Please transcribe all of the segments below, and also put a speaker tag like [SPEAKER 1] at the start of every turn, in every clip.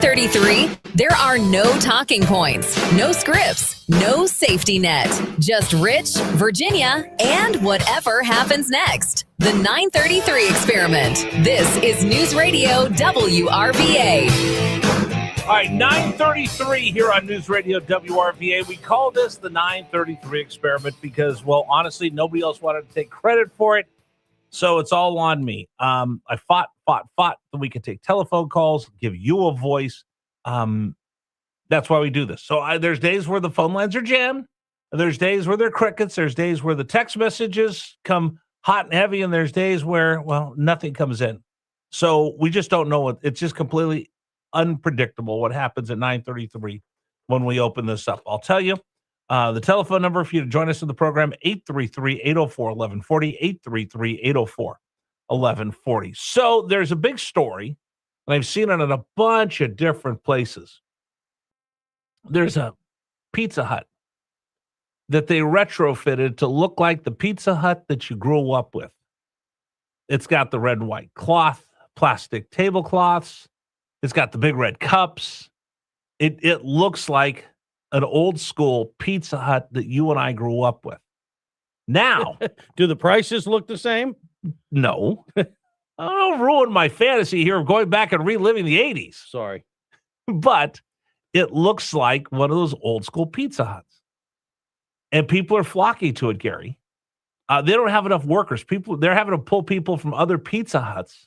[SPEAKER 1] 33, there are no talking points, no scripts, no safety net. Just Rich, Virginia, and whatever happens next. The 933 Experiment. This is News Radio WRVA.
[SPEAKER 2] All right, 933 here on News Radio WRVA. We call this the 933 Experiment because, well, honestly, nobody else wanted to take credit for it. So it's all on me. I fought that we could take telephone calls, give you a voice. That's why we do this. So there's days where the phone lines are jammed. There's days where they're crickets. There's days where the text messages come hot and heavy. And there's days where, well, nothing comes in. So we just don't know. It's just completely unpredictable what happens at 9:33 when we open this up. I'll tell you. The telephone number for you to join us in the program, 833-804-1140, 833-804-1140. So there's a big story, and I've seen it in a bunch of different places. There's a Pizza Hut that they retrofitted to look like the Pizza Hut that you grew up with. It's got the red and white cloth, plastic tablecloths. It's got the big red cups. It looks like an old school Pizza Hut that you and I grew up with. Now,
[SPEAKER 3] do the prices look the same?
[SPEAKER 2] No. I don't ruin my fantasy here of going back and reliving the 80s.
[SPEAKER 3] Sorry.
[SPEAKER 2] But it looks like one of those old school Pizza Huts. And people are flocking to it, Gary. They don't have enough workers. They're having to pull people from other Pizza Huts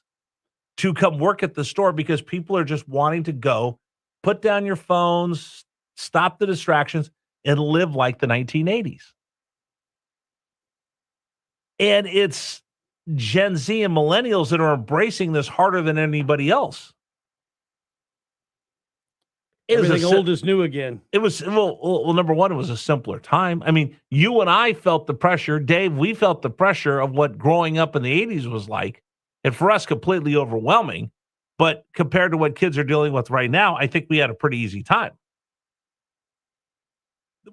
[SPEAKER 2] to come work at the store because people are just wanting to go, put down your phones, stop the distractions, and live like the 1980s. And it's Gen Z and millennials that are embracing this harder than anybody else.
[SPEAKER 3] Everything old is new again.
[SPEAKER 2] It was, well, number one, it was a simpler time. I mean, you and I felt the pressure. Dave, we felt the pressure of what growing up in the 80s was like. And for us, completely overwhelming. But compared to what kids are dealing with right now, I think we had a pretty easy time.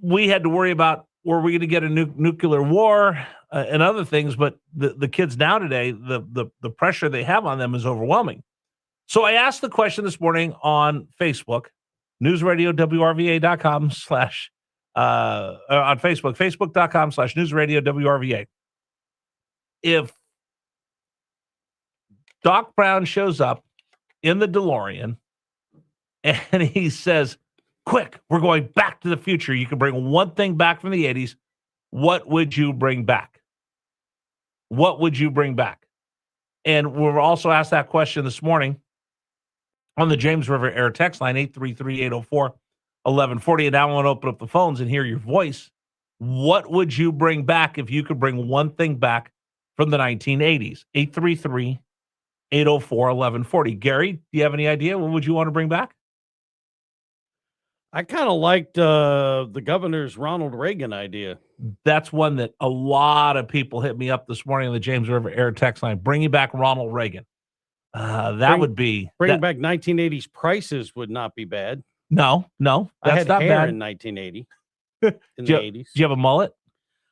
[SPEAKER 2] We had to worry about, were we going to get a nuclear war and other things, but the kids now today, the pressure they have on them is overwhelming. So I asked the question this morning on Facebook, newsradiowrva.com on Facebook, facebook.com/newsradiowrva. If Doc Brown shows up in the DeLorean and he says, quick, we're going back to the future. You can bring one thing back from the 80s. What would you bring back? What would you bring back? And we've also asked that question this morning on the James River Air text line, 833-804-1140. And now I want to open up the phones and hear your voice. What would you bring back if you could bring one thing back from the 1980s? 833-804-1140. Gary, do you have any idea? What would you want to bring back?
[SPEAKER 3] I kind of liked the governor's Ronald Reagan idea.
[SPEAKER 2] That's one that a lot of people hit me up this morning on the James River Air text line. Bringing back Ronald Reagan. Would be...
[SPEAKER 3] Bringing back 1980s prices would not be bad.
[SPEAKER 2] No. That's
[SPEAKER 3] I had
[SPEAKER 2] not
[SPEAKER 3] hair
[SPEAKER 2] bad.
[SPEAKER 3] in 1980. In the 80s.
[SPEAKER 2] Did you have a mullet?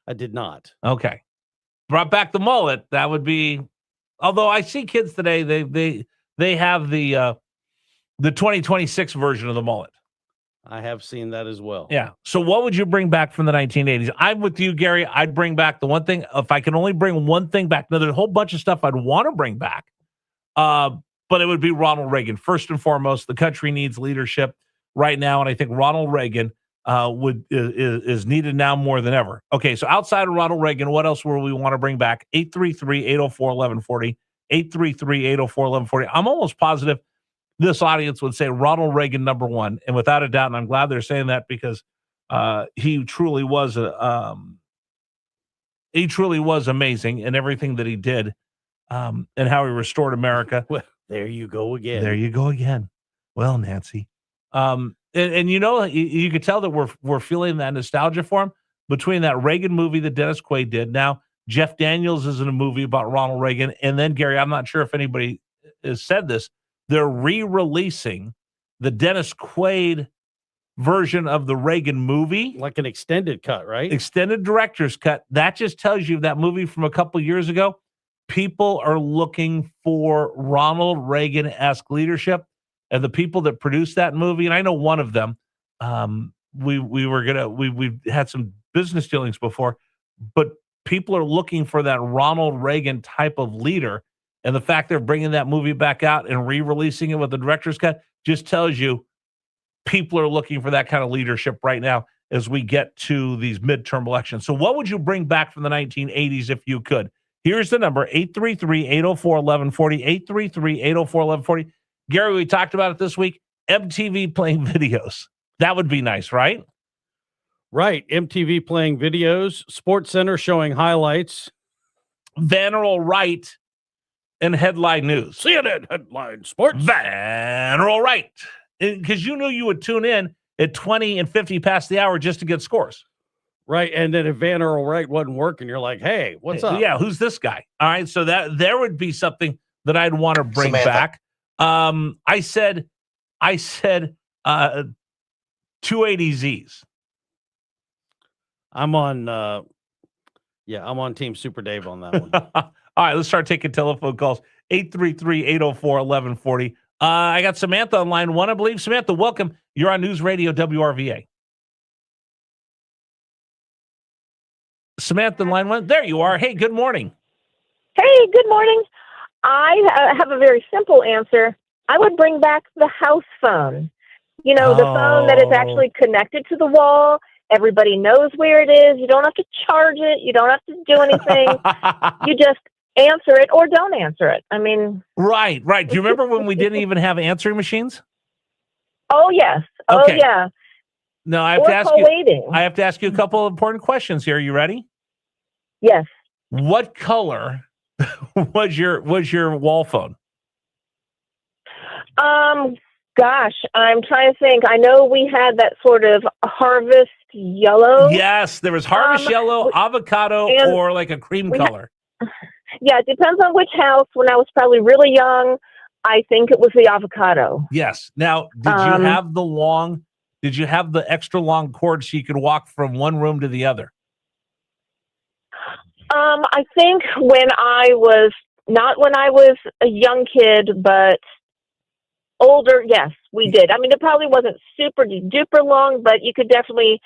[SPEAKER 3] I did not.
[SPEAKER 2] Okay. Brought back the mullet. That would be... Although I see kids today, they have the 2026 version of the mullet.
[SPEAKER 3] I have seen that as well.
[SPEAKER 2] Yeah. So what would you bring back from the 1980s? I'm with you, Gary. I'd bring back the one thing. If I can only bring one thing back, now there's a whole bunch of stuff I'd want to bring back, but it would be Ronald Reagan. First and foremost, the country needs leadership right now, and I think Ronald Reagan is needed now more than ever. Okay, so outside of Ronald Reagan, what else would we want to bring back? 833-804-1140, 833-804-1140. I'm almost positive this audience would say Ronald Reagan number one, and without a doubt, and I'm glad they're saying that because he truly was amazing in everything that he did, and how he restored America.
[SPEAKER 3] Well, there you go again.
[SPEAKER 2] There you go again. Well, Nancy, and you know, you could tell that we're feeling that nostalgia for him between that Reagan movie that Dennis Quaid did. Now Jeff Daniels is in a movie about Ronald Reagan, and then Gary, I'm not sure if anybody has said this. They're re-releasing the Dennis Quaid version of the Reagan movie.
[SPEAKER 3] Like an extended cut, right?
[SPEAKER 2] Extended director's cut. That just tells you that movie from a couple years ago, people are looking for Ronald Reagan-esque leadership. And the people that produced that movie, and I know one of them, we've had some business dealings before, but people are looking for that Ronald Reagan type of leader. And the fact they're bringing that movie back out and re-releasing it with the director's cut just tells you people are looking for that kind of leadership right now as we get to these midterm elections. So what would you bring back from the 1980s if you could? Here's the number, 833-804-1140, 833-804-1140. Gary, we talked about it this week, MTV playing videos. That would be nice, right?
[SPEAKER 3] Right. MTV playing videos, Sports Center showing highlights.
[SPEAKER 2] Van Earl Wright and headline news.
[SPEAKER 3] CNN headline sports.
[SPEAKER 2] Van Earl Wright. Because you knew you would tune in at 20 and 50 past the hour just to get scores.
[SPEAKER 3] Right. And then if Van Earl Wright wasn't working, you're like, hey, what's up?
[SPEAKER 2] Yeah, who's this guy? All right. So that there would be something that I'd want to bring back. I said 280Zs.
[SPEAKER 3] I'm on Team Super Dave on that one.
[SPEAKER 2] All right, let's start taking telephone calls. 833-804-1140. I got Samantha on line one, I believe. Samantha, welcome. You're on News Radio WRVA. Samantha, line one. There you are. Hey, good morning.
[SPEAKER 4] Hey, good morning. I have a very simple answer. I would bring back the house phone. You know, the phone that is actually connected to the wall. Everybody knows where it is. You don't have to charge it. You don't have to do anything. You just answer it or don't answer it. I mean... Right.
[SPEAKER 2] Do you remember when we didn't even have answering machines?
[SPEAKER 4] Oh, yes.
[SPEAKER 2] Okay.
[SPEAKER 4] Oh, yeah.
[SPEAKER 2] No, I have to ask you a couple of important questions here. Are you ready?
[SPEAKER 4] Yes.
[SPEAKER 2] What color was your wall phone?
[SPEAKER 4] Gosh, I'm trying to think. I know we had that sort of harvest yellow.
[SPEAKER 2] Yes, there was harvest yellow, avocado, or like a cream color.
[SPEAKER 4] Yeah, it depends on which house. When I was probably really young, I think it was the avocado.
[SPEAKER 2] Yes. Now, did you have the extra long cord so you could walk from one room to the other?
[SPEAKER 4] I think not when I was a young kid, but older, yes, we did. I mean, it probably wasn't super duper long, but you could definitely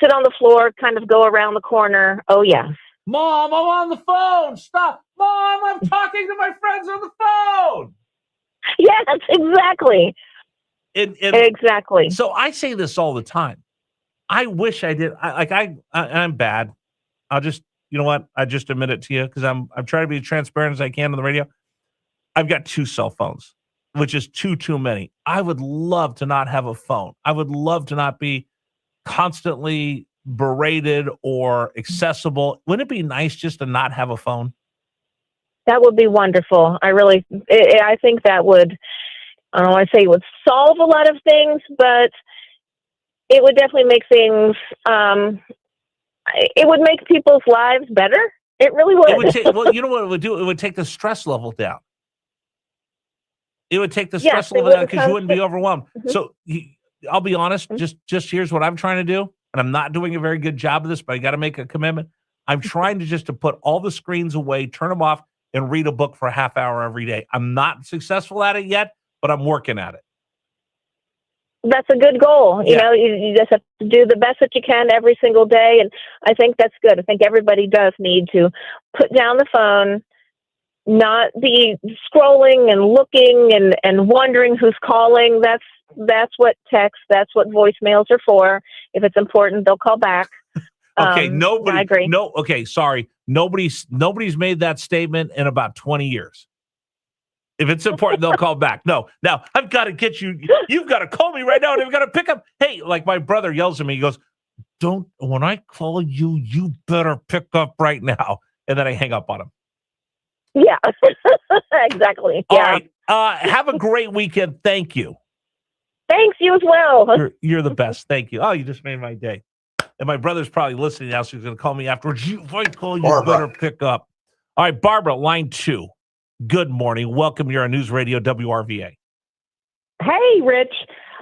[SPEAKER 4] sit on the floor, kind of go around the corner. Oh, yes.
[SPEAKER 2] Mom, I'm on the phone. Stop. Mom, I'm talking to my friends on the phone.
[SPEAKER 4] Yes, exactly. Exactly.
[SPEAKER 2] So I say this all the time. I wish I did. I'm bad. I'll just, you know what? I just admit it to you because I'm trying to be as transparent as I can on the radio. I've got 2 cell phones, which is too many. I would love to not have a phone. I would love to not be constantly berated or accessible. Wouldn't it be nice just to not have a phone?
[SPEAKER 4] That would be wonderful. I think that would, I don't want to say it would solve a lot of things, but it would definitely make things, it would make people's lives better. It really would.
[SPEAKER 2] It would well, you know what it would do? It would take the stress level down. It would take the stress level down because you wouldn't be overwhelmed. Mm-hmm. So I'll be honest, just here's what I'm trying to do. And I'm not doing a very good job of this, but I got to make a commitment. I'm trying to put all the screens away, turn them off, and read a book for a half hour every day. I'm not successful at it yet, but I'm working at it.
[SPEAKER 4] That's a good goal. You know, you just have to do the best that you can every single day. And I think that's good. I think everybody does need to put down the phone, not be scrolling and looking and wondering who's calling. That's what text, that's what voicemails are for. If it's important, they'll call back.
[SPEAKER 2] Okay,
[SPEAKER 4] I agree.
[SPEAKER 2] Sorry. Nobody's made that statement in about 20 years. If it's important, they'll call back. No, now I've got to get you. You've got to call me right now, and I've got to pick up. Hey, like my brother yells at me. He goes, when I call you, you better pick up right now. And then I hang up on him.
[SPEAKER 4] Yeah, exactly.
[SPEAKER 2] All right. Have a great weekend. Thank you.
[SPEAKER 4] Thanks, you as well.
[SPEAKER 2] You're the best. Thank you. Oh, you just made my day. And my brother's probably listening now, so he's going to call me afterwards. If I call you, better pick up. All right, Barbara, line 2. Good morning. Welcome. You're on News Radio WRVA.
[SPEAKER 5] Hey, Rich.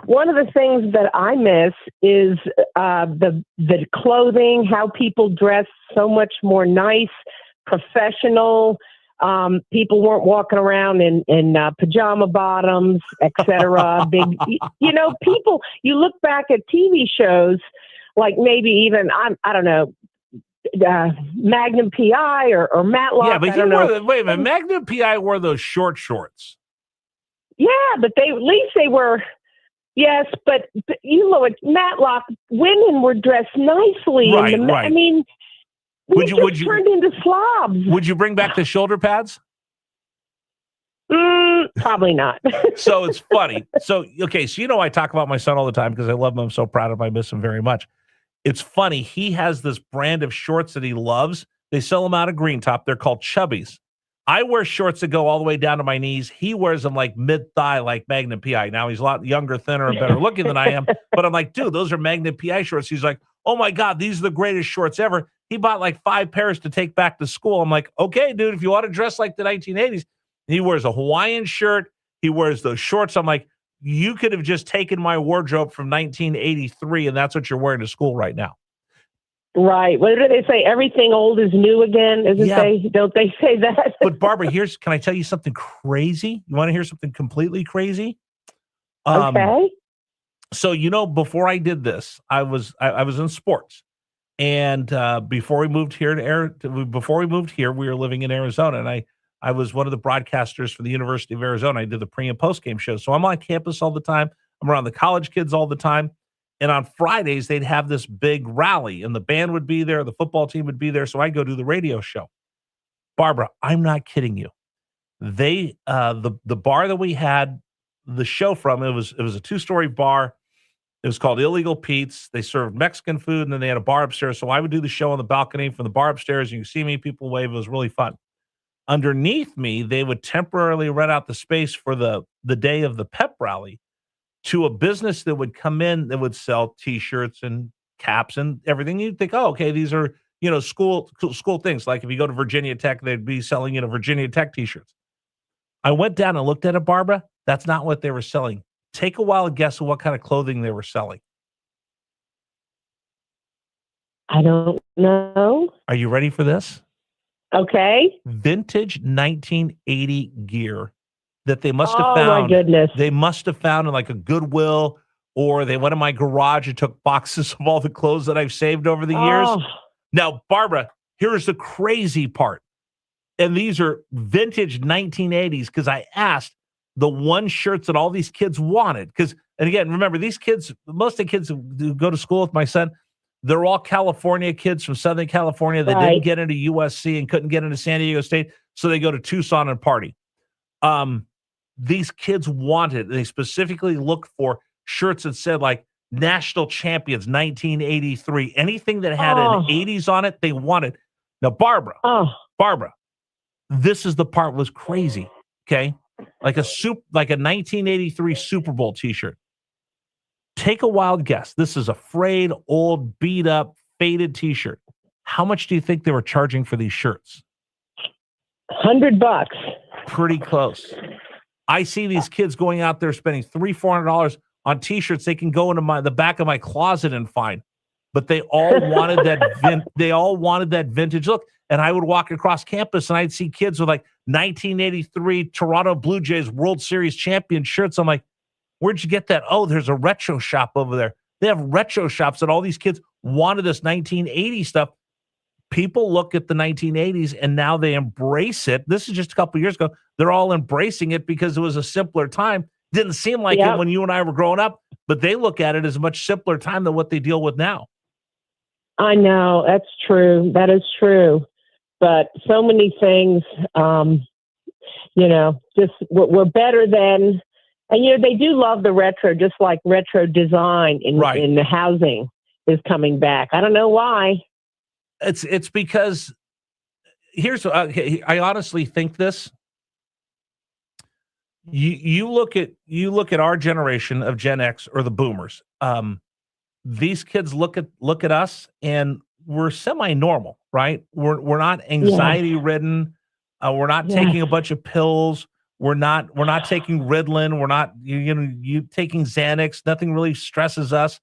[SPEAKER 5] One of the things that I miss is the clothing, how people dress so much more nice, professional. People weren't walking around in pajama bottoms, etc. Big, people. You look back at TV shows, like maybe even I don't know, Magnum PI or Matlock.
[SPEAKER 2] Yeah, but
[SPEAKER 5] I don't know.
[SPEAKER 2] wait a minute. Magnum PI wore those short shorts.
[SPEAKER 5] Yeah, but at least they were. Yes, but you know, at Matlock, women were dressed nicely.
[SPEAKER 2] Right.
[SPEAKER 5] I mean, would you turned into slobs.
[SPEAKER 2] Would you bring back the shoulder pads?
[SPEAKER 5] Probably not.
[SPEAKER 2] So it's funny. So I talk about my son all the time because I love him. I'm so proud of him. I miss him very much. It's funny. He has this brand of shorts that he loves. They sell them out of Green Top. They're called Chubbies. I wear shorts that go all the way down to my knees. He wears them like mid-thigh, like Magnum PI. Now, he's a lot younger, thinner, and better looking than I am. But I'm like, dude, those are Magnum PI shorts. He's like, oh, my God, these are the greatest shorts ever. He bought like 5 pairs to take back to school. I'm like, okay, dude, if you want to dress like the 1980s. He wears a Hawaiian shirt. He wears those shorts. I'm like, you could have just taken my wardrobe from 1983, and that's what you're wearing to school right now.
[SPEAKER 5] Right. What do they say? Everything old is new again. Don't they say that?
[SPEAKER 2] But Barbara, can I tell you something crazy? You want to hear something completely crazy?
[SPEAKER 5] Okay.
[SPEAKER 2] So, before I did this, I was in sports. And before we moved here, we were living in Arizona, and I was one of the broadcasters for the University of Arizona. I did the pre and post game show. So I'm on campus all the time. I'm around the college kids all the time. And on Fridays, they'd have this big rally, and the band would be there. The football team would be there. So I'd go do the radio show. Barbara, I'm not kidding you. They, the bar that we had the show from, it was a 2-story bar. It was called Illegal Pete's. They served Mexican food, and then they had a bar upstairs. So I would do the show on the balcony from the bar upstairs. You can see me, people wave. It was really fun. Underneath me, they would temporarily rent out the space for the day of the pep rally to a business that would come in that would sell T-shirts and caps and everything. You'd think, oh, okay, these are, school things. Like if you go to Virginia Tech, they'd be selling, Virginia Tech T-shirts. I went down and looked at it, Barbara. That's not what they were selling. Take a wild guess of what kind of clothing they were selling.
[SPEAKER 5] I don't know.
[SPEAKER 2] Are you ready for this?
[SPEAKER 5] Okay.
[SPEAKER 2] Vintage 1980 gear that they must have found.
[SPEAKER 5] Oh, my goodness.
[SPEAKER 2] They must have found in like a Goodwill, or they went in my garage and took boxes of all the clothes that I've saved over the years. Now, Barbara, here's the crazy part. And these are vintage 1980s because I asked the one shirts that all these kids wanted. And again, remember, these kids, most of the kids who go to school with my son, they're all California kids from Southern California that didn't get into USC and couldn't get into San Diego State, so they go to Tucson and party. These kids wanted, they specifically looked for shirts that said like National Champions 1983. Anything that had an 80s on it, they wanted. Now, Barbara, this is the part was crazy, okay? Like a 1983 Super Bowl T-shirt. Take a wild guess. This is a frayed, old, beat up, faded T-shirt. How much do you think they were charging for these shirts?
[SPEAKER 5] $100.
[SPEAKER 2] Pretty close. I see these kids going out there spending $300-$400 on T-shirts they can go into the back of my closet and find. But they all wanted that vintage look. And I would walk across campus and I'd see kids with like 1983 Toronto Blue Jays World Series champion shirts. I'm like, where'd you get that? Oh, there's a retro shop over there. They have retro shops that all these kids wanted this 1980 stuff. People look at the 1980s and now they embrace it. This is just a couple of years ago. They're all embracing it because it was a simpler time. Didn't seem like it when you and I were growing up, but they look at it as a much simpler time than what they deal with now.
[SPEAKER 5] I know, that's true. That is true. But so many things, just we're better than, and they do love the retro, just like retro design in the housing is coming back. I don't know why.
[SPEAKER 2] It's because I honestly think this. You look at our generation of Gen X or the Boomers. These kids look at us and we're semi-normal, right? We're not anxiety ridden. We're not taking a bunch of pills. We're not taking Ritalin. We're not you taking Xanax. Nothing really stresses us.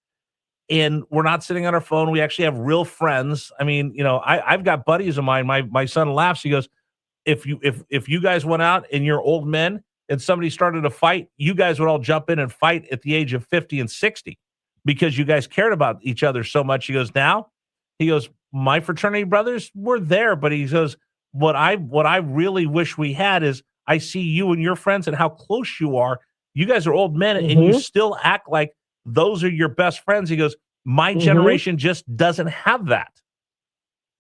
[SPEAKER 2] And we're not sitting on our phone. We actually have real friends. I mean, I've got buddies of mine. My son laughs. He goes, if you guys went out and you're old men and somebody started a fight, you guys would all jump in and fight at the age of 50 and 60 because you guys cared about each other so much. He goes, my fraternity brothers were there, but he goes, what I really wish we had is I see you and your friends and how close you are. You guys are old men and you still act like those are your best friends. He goes, my generation just doesn't have that.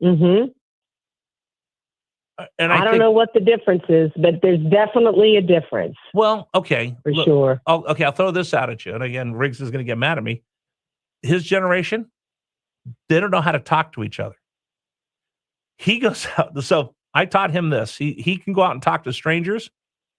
[SPEAKER 5] And I don't know what the difference is, but there's definitely a difference.
[SPEAKER 2] Well, okay.
[SPEAKER 5] For sure.
[SPEAKER 2] I'll throw this out at you. And again, Riggs is going to get mad at me. His generation, they don't know how to talk to each other. He goes out. So I taught him this. He can go out and talk to strangers.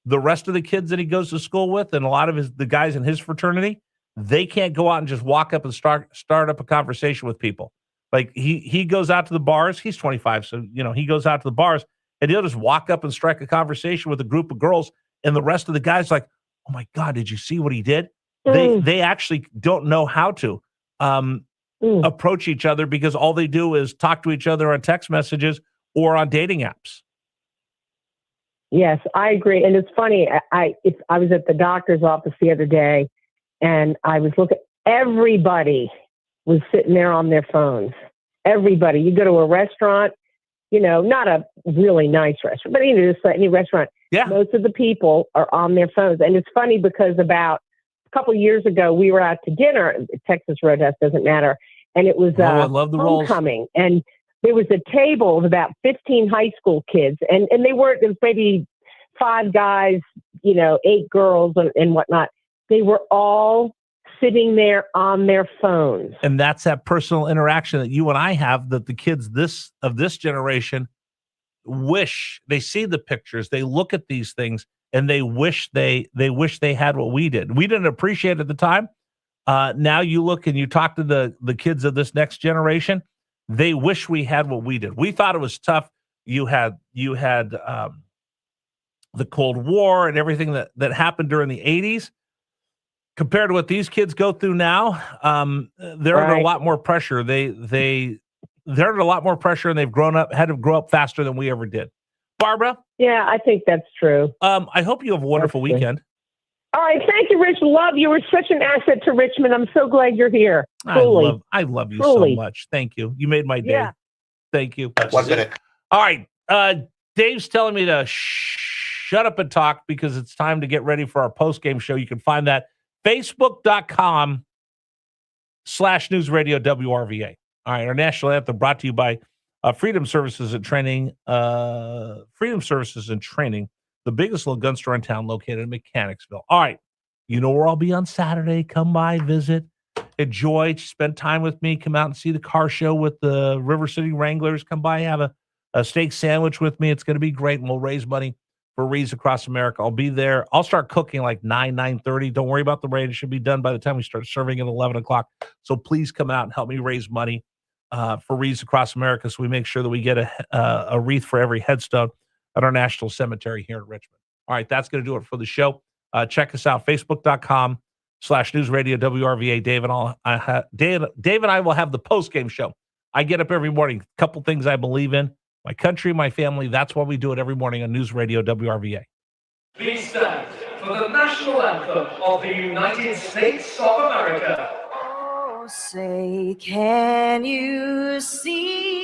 [SPEAKER 2] The rest of the kids that he goes to school with and a lot of the guys in his fraternity, they can't go out and just walk up and start up a conversation with people. Like he goes out to the bars. He's 25. So, he goes out to the bars and he'll just walk up and strike a conversation with a group of girls. And the rest of the guys like, oh my God, did you see what he did? They actually don't know how to approach each other because all they do is talk to each other on text messages or on dating apps.
[SPEAKER 5] Yes, I agree. And it's funny. I was at the doctor's office the other day and I was looking, everybody was sitting there on their phones. Everybody. You go to a restaurant, not a really nice restaurant, but just any restaurant.
[SPEAKER 2] Yeah.
[SPEAKER 5] Most of the people are on their phones. And it's funny because about a couple of years ago, we were out to dinner. Texas Roadhouse, doesn't matter. And it was
[SPEAKER 2] I love the
[SPEAKER 5] homecoming. And there was a table of about 15 high school kids. And there was maybe 5 guys, 8 girls and whatnot. They were all sitting there on their phones.
[SPEAKER 2] And that's that personal interaction that you and I have that the kids of this generation wish they see the pictures, they look at these things and they wish they had what we did. We didn't appreciate it at the time. Now you look and you talk to the kids of this next generation, they wish we had what we did. We thought it was tough. You had the Cold War and everything that happened during the 80s. Compared to what these kids go through now, they're under a lot more pressure. They're under a lot more pressure, and they've had to grow up faster than we ever did. Barbara?
[SPEAKER 5] Yeah, I think that's true.
[SPEAKER 2] I hope you have a wonderful weekend.
[SPEAKER 5] All right, thank you, Rich. Love you. You're such an asset to Richmond. I'm so glad you're here. Truly.
[SPEAKER 2] I love you so much. Thank you. You made my day. Yeah. Thank you.
[SPEAKER 6] 1 minute.
[SPEAKER 2] All right. Dave's telling me to shut up and talk because it's time to get ready for our post-game show. You can find that Facebook.com/News Radio WRVA. All right, our national anthem brought to you by Freedom Services and Training. Freedom Services and Training, the biggest little gun store in town located in Mechanicsville. All right, you know where I'll be on Saturday. Come by, visit, enjoy, spend time with me. Come out and see the car show with the River City Wranglers. Come by, have a steak sandwich with me. It's going to be great, and we'll raise money for Reads Across America. I'll be there. I'll start cooking like 9:30. Don't worry about the rain. It should be done by the time we start serving at 11 o'clock. So please come out and help me raise money for Reads Across America so we make sure that we get a wreath for every headstone at our national cemetery here in Richmond. All right, that's going to do it for the show. Check us out, Facebook.com/News Radio WRVA. Dave and I will have the post-game show. I get up every morning. A couple things I believe in. My country, my family, that's why we do it every morning on News Radio WRVA.
[SPEAKER 7] Please stand for the national anthem of the United States of America.
[SPEAKER 8] Oh, say, can you see